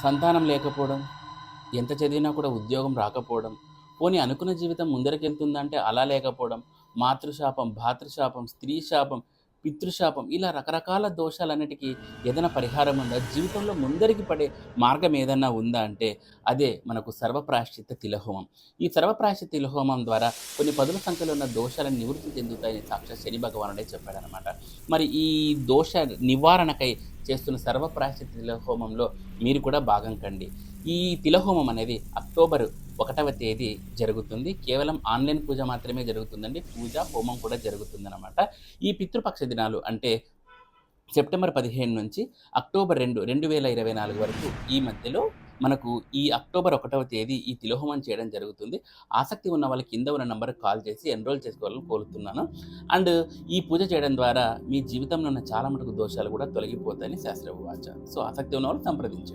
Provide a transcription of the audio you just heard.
సంతానం లేకపోవడం, ఎంత చదివినా కూడా ఉద్యోగం రాకపోవడం, పోనీ అనుకున్న జీవితం ముందరకెళ్తుందంటే అలా లేకపోవడం, మాతృశాపం, భాతృశాపం, స్త్రీ శాపం, పితృశాపం ఇలా రకరకాల దోషాలన్నిటికీ ఏదైనా పరిహారం ఉందా? జీవితంలో ముందరికి పడే మార్గం ఏదన్నా ఉందా అంటే అదే మనకు సర్వప్రాయశ్చిత్త తిలహోమం. ఈ సర్వప్రాయశ్చిత్త తిలహోమం ద్వారా కొన్ని పదుల సంఖ్యలో ఉన్న దోషాలను నివృత్తి చెందుతాయని సాక్షాత్ శని భగవానుడే చెప్పాడనమాట. మరి ఈ దోష నివారణకై చేస్తున్న సర్వప్రాయశ్చిత్త తిలహోమంలో మీరు కూడా భాగం కండి. ఈ తిలహోమం అనేది అక్టోబర్ 1వ తేదీ జరుగుతుంది. కేవలం ఆన్‌లైన్ పూజ మాత్రమే జరుగుతుందండి. పూజ, హోమం కూడా జరుగుతుందనమాట. ఈ పితృపక్ష దినాలు అంటే సెప్టెంబర్ 15 నుంచి అక్టోబర్ 2, 2024 వరకు ఈ మధ్యలో మనకు ఈ అక్టోబర్ 1వ తేదీ ఈ తిలోహోమం చేయడం జరుగుతుంది. ఆసక్తి ఉన్న వాళ్ళు కింద ఉన్న నంబర్‌కి కాల్ చేసి ఎన్రోల్ చేసుకోవాలని కోరుతున్నాను. అండ్ ఈ పూజ చేయడం ద్వారా మీ జీవితంలో ఉన్న చాలా మటుకు దోషాలు కూడా తొలగిపోతాయని శాస్త్రవాచ. సో, ఆసక్తి ఉన్నవాళ్ళు సంప్రదించండి.